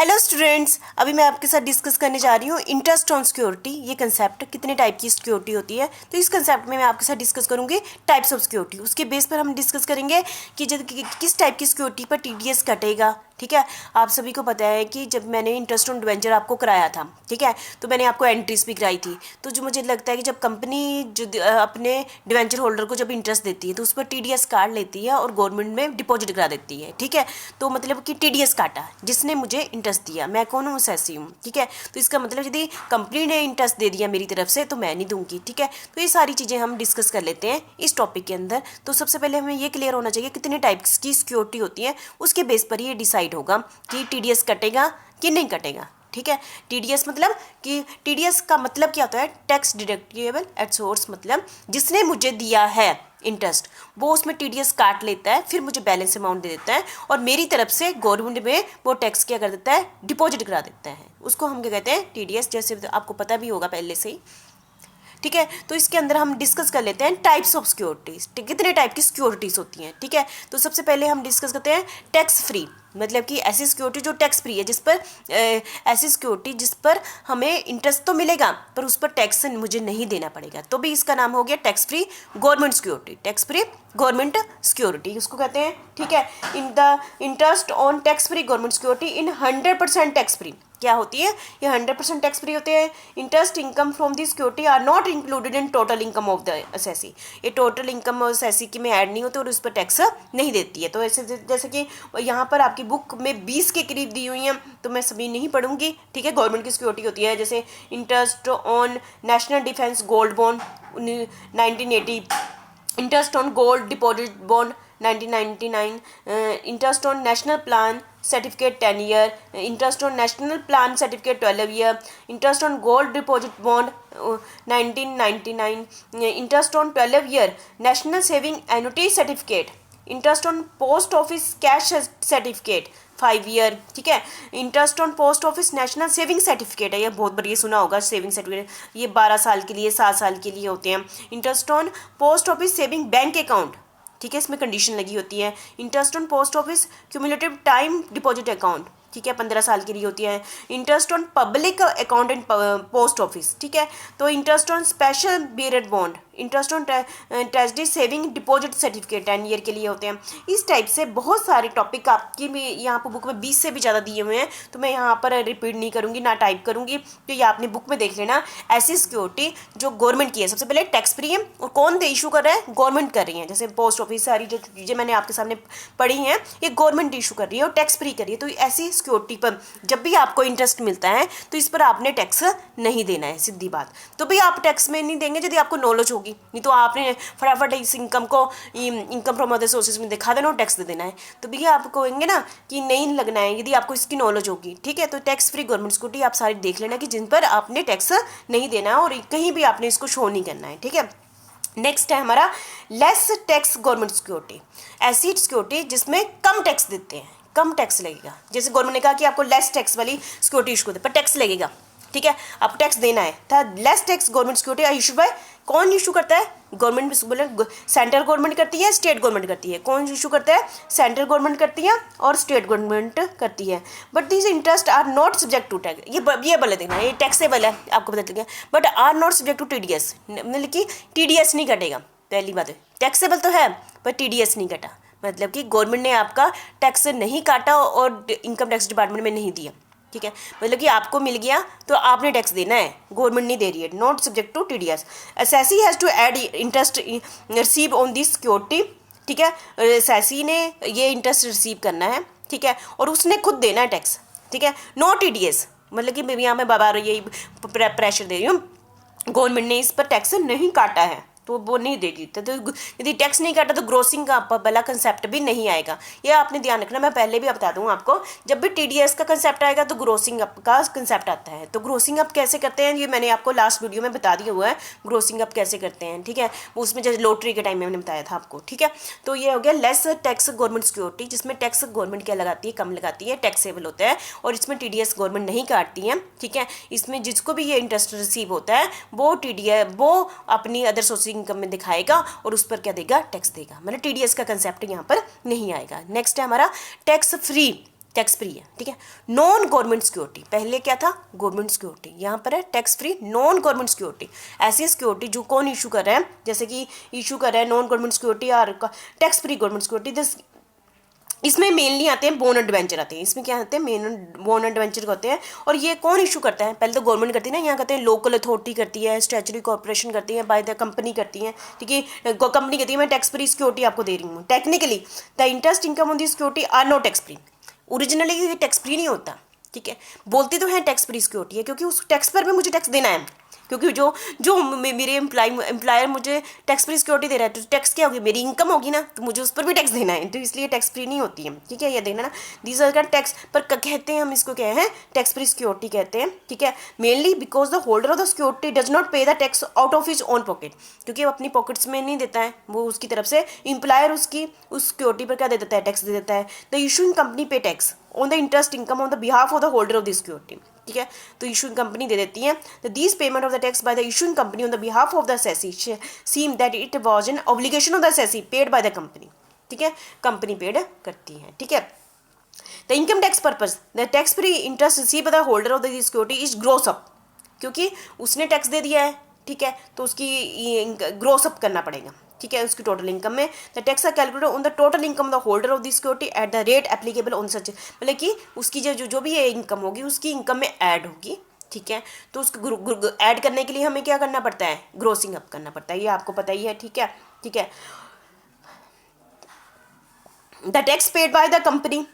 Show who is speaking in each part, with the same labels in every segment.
Speaker 1: Hello students, अभी मैं आपके साथ डिस्कस करने जा रही हूँ इंटरेस्ट ऑन सिक्योरिटी। ये कंसेप्ट कितने टाइप की सिक्योरिटी होती है, तो इस कंसेप्ट में मैं आपके साथ डिस्कस करूँगी टाइप्स ऑफ सिक्योरिटी। उसके बेस पर हम डिस्कस करेंगे कि जब किस टाइप की सिक्योरिटी पर टीडीएस कटेगा। ठीक है, आप सभी को पता है कि जब मैंने इंटरेस्ट ऑन डिवेंचर आपको कराया था, ठीक है, तो मैंने आपको एंट्रीज भी कराई थी। तो जो मुझे लगता है कि जब कंपनी जो अपने डिवेंचर होल्डर को जब इंटरेस्ट देती है तो उस पर टीडीएस काट लेती है और गवर्नमेंट में डिपॉजिट करा देती है। ठीक है, तो मतलब कि टीडीएस काटा जिसने मुझे इंटरेस्ट दिया, मैं कौन हूँ, सेसी हूँ। ठीक है, तो इसका मतलब यदि कंपनी ने इंटरेस्ट दे दिया मेरी तरफ से तो मैं नहीं दूंगी। ठीक है, तो ये सारी चीज़ें हम डिस्कस कर लेते हैं इस टॉपिक के अंदर। तो सबसे पहले हमें ये क्लियर होना चाहिए कितने टाइप्स की सिक्योरिटी होती है, उसके बेस पर ये डिसाइड होगा कि टीडीएस कटेगा कि नहीं कटेगा। ठीक है, टीडीएस मतलब कि टीडीएस का मतलब क्या होता है, टैक्स डिडक्टेबल एट सोर्स, मतलब जिसने मुझे दिया है इंटरेस्ट वो उसमें टीडीएस काट लेता है, फिर मुझे बैलेंस अमाउंट दे देता है और मेरी तरफ से गवर्नमेंट में वो टैक्स क्या कर देता है, डिपॉजिट करा देता है। उसको हम क्या कहते हैं, टीडीएस, जैसे आपको पता भी होगा पहले से ही। ठीक है, तो इसके अंदर हम डिस्कस कर लेते हैं टाइप्स ऑफ सिक्योरिटीज, कितने टाइप की सिक्योरिटीज होती हैं। ठीक है, तो सबसे पहले हम डिस्कस करते हैं टैक्स फ्री, मतलब कि ऐसी सिक्योरिटी जो टैक्स फ्री है, जिस पर ऐसी सिक्योरिटी जिस पर हमें इंटरेस्ट तो मिलेगा पर उस पर टैक्स मुझे नहीं देना पड़ेगा, तो भी इसका नाम हो गया tax free government security. Tax free government security उसको कहते हैं। ठीक है, in the interest on tax free government security in 100% tax free क्या होती है, ये 100% टैक्स फ्री होते हैं। Interest income from the security are not included in total income of the assessee, ये टोटल इनकम असेसी की में ऐड नहीं होती और उस पर टैक्स नहीं देती है। तो ऐसे जैसे कि यहाँ पर आपकी बुक में 20 के करीब दी हुई हैं, तो मैं सभी नहीं पढ़ूंगी। ठीक है, गवर्नमेंट की सिक्योरिटी होती है जैसे interest on national defence gold bond 1980, interest on gold deposit bond 1999, interest on national plan certificate 10 year, interest on national plan certificate 12 year, interest on gold deposit bond 1999, interest on 12 year national saving annuity certificate, interest on post office cash certificate 5 year. ठीक है, interest on post office national saving certificate है, ये बहुत बढ़िया सुना होगा saving certificate, ये 12 साल के लिए 7 साल के लिए होते हैं। Interest on post office saving bank account, ठीक है, इसमें कंडीशन लगी होती है। Interest on post office cumulative time deposit account, ठीक है, 15 साल के लिए होती है। Interest on public account and post office, ठीक है, तो interest on special bearer bond, interest on treasury saving deposit certificate 10 year के लिए होते हैं। इस टाइप से बहुत सारे टॉपिक आपकी भी यहाँ पर बुक में 20 से भी ज़्यादा दिए हुए हैं, तो मैं यहाँ पर रिपीट नहीं करूँगी ना टाइप करूँगी, तो ये आपने बुक में देख लेना। ऐसी सिक्योरिटी जो गवर्नमेंट की है, सबसे पहले टैक्स फ्री है और कौन दे इशू कर रहा है, गवर्नमेंट कर रही है। जैसे पोस्ट ऑफिस, सारी जो चीज़ें मैंने आपके सामने पढ़ी हैं ये गवर्नमेंट इशू कर रही है और टैक्स फ्री कर रही है। तो ऐसी सिक्योरिटी पर जब भी आपको इंटरेस्ट मिलता है तो इस पर आपने टैक्स नहीं देना है, सीधी बात। तो भी आप टैक्स में नहीं देंगे यदि आपको नॉलेज होगी, तो आपने फटाफट इस इनकम को इनकम फ्रॉम अदर सोर्सेज में दिखा देना और टैक्स दे देना है, तो भैया आप कहेंगे ना कि नहीं लगना है यदि आपको इसकी नॉलेज होगी। ठीक है, तो टैक्स फ्री गवर्नमेंट सिक्योरिटी आप सारी देख लेना कि जिन पर आपने टैक्स नहीं देना है और कहीं भी आपने इसको शो नहीं करना है। ठीक है, नेक्स्ट है हमारा लेस टैक्स गवर्नमेंट सिक्योरिटी, ऐसी सिक्योरिटी जिसमें कम टैक्स देते हैं, कम टैक्स लगेगा। जैसे गवर्नमेंट ने कहा कि आपको लेस टैक्स वाली सिक्योरिटी इशू करते पर टैक्स लगेगा। ठीक है, आपको टैक्स देना है, था less tax government security issue bye, कौन इशू करता है, गवर्नमेंट बोले सेंट्रल गवर्नमेंट करती है, स्टेट गवर्नमेंट करती है। कौन इशू करता है, सेंट्रल गवर्नमेंट करती है और स्टेट गवर्नमेंट करती है। But this interest are not subject to tax, ये बोले देखना, ये टैक्सेबल है आपको पता चल गया, but are not subject to TDS, मतलब कि टीडीएस नहीं कटेगा। पहली बात है टैक्सेबल तो है पर टीडीएस नहीं कटा, मतलब कि गवर्नमेंट ने आपका टैक्स नहीं काटा और इनकम टैक्स डिपार्टमेंट में नहीं दिया। ठीक है, मतलब कि आपको मिल गया तो आपने टैक्स देना है, गवर्नमेंट नहीं दे रही है, not subject to TDS. Assessee has to add interest receive on this security. ठीक है, असेसी ने ये इंटरेस्ट रिसीव करना है, ठीक है, और उसने खुद देना है टैक्स। ठीक है, नो टीडीएस, मतलब कि मैं यहाँ मैं बार यही प्रेशर दे रही हूँ, गवर्नमेंट ने इस पर टैक्स नहीं काटा है तो वो नहीं देगी। तो यदि टैक्स नहीं काटा तो ग्रोसिंग का पहला कंसेप्ट भी नहीं आएगा, ये आपने ध्यान रखना। मैं पहले भी बता दूँ आपको, जब भी टीडीएस का कंसेप्ट आएगा तो ग्रोसिंग अप का कंसेप्ट आता है। तो ग्रोसिंग अप कैसे करते हैं ये मैंने आपको लास्ट वीडियो में बता दिया हुआ है, ग्रोसिंग अप कैसे करते हैं। ठीक है, उसमें जैसे लॉटरी के टाइम में मैंने बताया था आपको। ठीक है, तो ये हो गया लेस टैक्स गवर्नमेंट सिक्योरिटी, जिसमें टैक्स गवर्नमेंट क्या लगाती है, कम लगाती है, टैक्सेबल होता है और इसमें टीडीएस गवर्नमेंट नहीं काटती है। ठीक है, इसमें जिसको भी ये इंटरेस्ट रिसीव होता है वो टीडीएस वो अपनी अदर सोर्स इनकम में दिखाएगा और उस पर क्या देगा, टैक्स देगा, मतलब टीडीएस का कंसेप्ट यहाँ पर नहीं आएगा। नेक्स्ट है हमारा टैक्स फ्री टैक्स फ्री है, ठीक है। नॉन गवर्नमेंट सिक्योरिटी, पहले क्या था गवर्नमेंट सिक्योरिटी, यहाँ पर है tax free non government security. ऐसी सिक्योरिटी जो कौन इशू कर रहा है, जैसे कि इशू कर रहा है नॉन गवर्नमेंट सिक्योरिटी और tax free government security, this इसमें मेनली आते हैं बॉन्ड डिवेंचर आते हैं। इसमें क्या आते हैं, मेन बॉन्ड डिवेंचर होते हैं। और ये कौन इशू करता है, पहले तो गवर्नमेंट करती है ना, यहाँ कहते हैं लोकल अथॉरिटी करती है, स्टैचुटरी कॉर्पोरेशन करती है, बाय द कंपनी करती है, ठीक है। कंपनी कहती है मैं टैक्स फ्री सिक्योरिटी आपको दे रही हूँ। Technically the interest income on the security are no tax free, originally ये टैक्स फ्री नहीं होता, ठीक है। बोलती तो है टैक्स फ्री सिक्योरिटी है, क्योंकि उस टैक्स पर भी मुझे टैक्स देना है, क्योंकि जो जो मेरे एम्प्लॉयर मुझे टैक्स फ्री सिक्योरिटी दे रहा है, तो टैक्स क्या होगी, मेरी इनकम होगी ना, तो मुझे उस पर भी टैक्स देना है, तो इसलिए टैक्स फ्री नहीं होती है, ठीक है। ये देखना ना, दीज आर का टैक्स पर कहते हैं हम इसको क्या है, टैक्स फ्री सिक्योरिटी कहते हैं, ठीक है। Mainly because the holder of the security does not pay the tax out of his own pocket, क्योंकि वो अपनी पॉकेट्स में नहीं देता है, वो उसकी तरफ से एम्प्लॉयर उसकी उस सिक्योरिटी पर क्या दे देता है, टैक्स दे देता है। द इशूइंग कंपनी पे tax on the interest income on the behalf of the holder of the security, ठीक है। तो इशूइंग कंपनी दे देती है। तो these payment of the tax by the issuing company on the behalf of the assessee seem that it was an obligation of the assessee paid by the company, ठीक है, company paid करती है, ठीक है। The income tax purpose the tax free interest receive by the holder of the security is gross up, क्योंकि उसने tax दे दिया है, ठीक है, तो उसकी ग्रोस अप करना पड़ेगा, ठीक है, उसकी टोटल इनकम में। The tax are calculated on the total income of the holder of the security at the rate applicable on such, मतलब कि उसकी जो भी ये इनकम होगी उसकी इनकम में ऐड होगी, ठीक है। तो उसको ऐड करने के लिए हमें क्या करना पड़ता है, ग्रोसिंग अप करना पड़ता है, ये आपको पता ही है, ठीक है, ठीक है। The tax paid by the company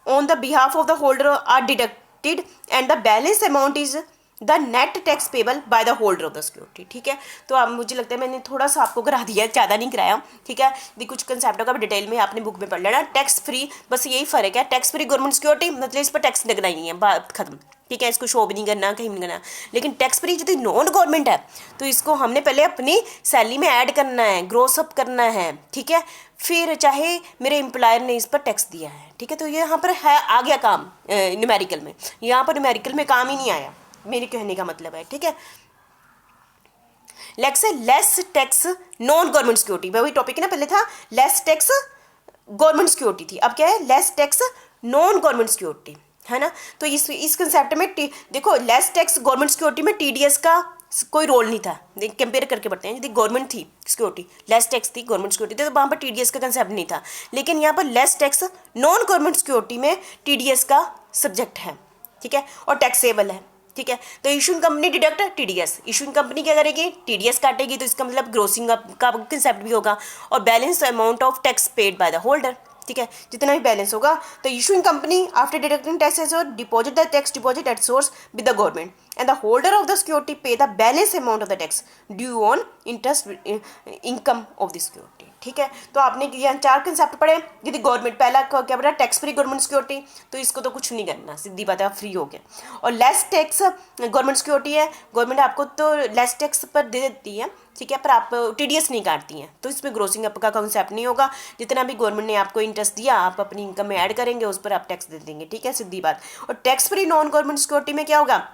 Speaker 1: on the behalf of the holder are deducted and the balance amount is the net tax payable by the holder of the security, ठीक है। तो अब मुझे लगता है मैंने थोड़ा सा आपको करा दिया, ज़्यादा नहीं कराया, ठीक है। कुछ कंसेप्टों का भी डिटेल में आपने बुक में पढ़ लेना। टैक्स फ्री बस यही फ़र्क है, टैक्स फ्री गवर्नमेंट सिक्योरिटी मतलब इस पर टैक्स लगना ही नहीं है, बात खत्म, ठीक है, इसको शो भी नहीं करना, कहीं नहीं करना। लेकिन टैक्स फ्री यदि नॉन गवर्नमेंट है तो इसको हमने पहले अपनी सैलरी में ऐड करना है, ग्रोस अप करना है, ठीक है, फिर चाहे मेरे एम्प्लॉयर ने इस पर टैक्स दिया है, ठीक है। तो ये यहाँ पर है आ गया काम न्यूमेरिकल में, यहाँ पर न्यूमेरिकल में काम ही नहीं आया, मेरे कहने का मतलब है, ठीक है। Less tax non government security, वही टॉपिक है ना, पहले था लेस टैक्स गवर्नमेंट सिक्योरिटी थी, अब क्या है less tax non government security, है ना। तो इस कंसेप्ट में देखो लेस टैक्स गवर्नमेंट सिक्योरिटी में टीडीएस का कोई रोल नहीं था, कंपेयर करके पढ़ते हैं, यदि गवर्नमेंट थी सिक्योरिटी, लेस टैक्स थी गवर्नमेंट सिक्योरिटी, तो वहाँ पर टीडीएस का कंसेप्ट नहीं था। लेकिन यहाँ पर less tax non government security में टीडीएस का सब्जेक्ट है, ठीक है, और टैक्सेबल है, ठीक है। तो issuing company deduct TDS, issuing company क्या करेगी, टीडीएस काटेगी, तो इसका मतलब ग्रोसिंग अप का कंसेप्ट भी होगा। और balance amount of tax paid by the holder, ठीक है, जितना भी बैलेंस होगा। तो issuing company after deducting taxes और deposit the tax deposit at source with the government and the holder of the security pay the balance amount of the tax due on interest income of the security, ठीक है। तो आपने यहाँ 4 concept पढ़े। यदि government पहला क्या पढ़ा, टैक्स फ्री गवर्नमेंट सिक्योरिटी, तो इसको तो कुछ नहीं करना, सीधी बात है, आप फ्री हो गए। और लेस टैक्स गवर्नमेंट सिक्योरिटी है, गवर्नमेंट आपको तो लेस टैक्स पर दे देती है, ठीक है, पर आप टीडीएस नहीं काटती हैं, तो इसमें ग्रोसिंग अप का कॉन्सेप्ट नहीं होगा। जितना भी गवर्नमेंट ने आपको इंटरेस्ट दिया आप अपनी इनकम में ऐड करेंगे, उस पर आप टैक्स दे देंगे, ठीक है, सीधी बात। और tax free non government security में क्या होगा,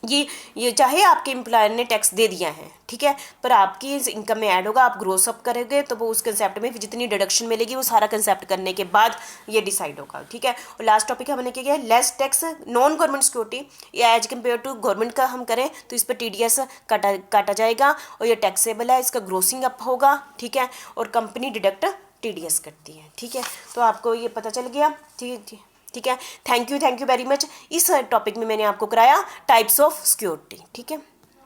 Speaker 1: ये चाहे आपके एम्प्लॉयर ने टैक्स दे दिया है, ठीक है, पर आपकी इनकम में ऐड होगा, आप ग्रोस अप करेंगे, तो वो उस कंसेप्ट में जितनी डिडक्शन मिलेगी वो सारा कंसेप्ट करने के बाद ये डिसाइड होगा, ठीक है। और लास्ट टॉपिक हमने क्या किया, less tax non government security, या एज कम्पेयर टू गवर्नमेंट का हम करें तो इस पर टीडीएस काटा जाएगा और ये टैक्सेबल है, इसका ग्रोसिंग अप होगा, ठीक है, और कंपनी डिडक्ट टीडीएस करती है, ठीक है। तो आपको ये पता चल गया, ठीक है। Thank you very much. इस टॉपिक में मैंने आपको कराया टाइप्स ऑफ सिक्योरिटी, ठीक है।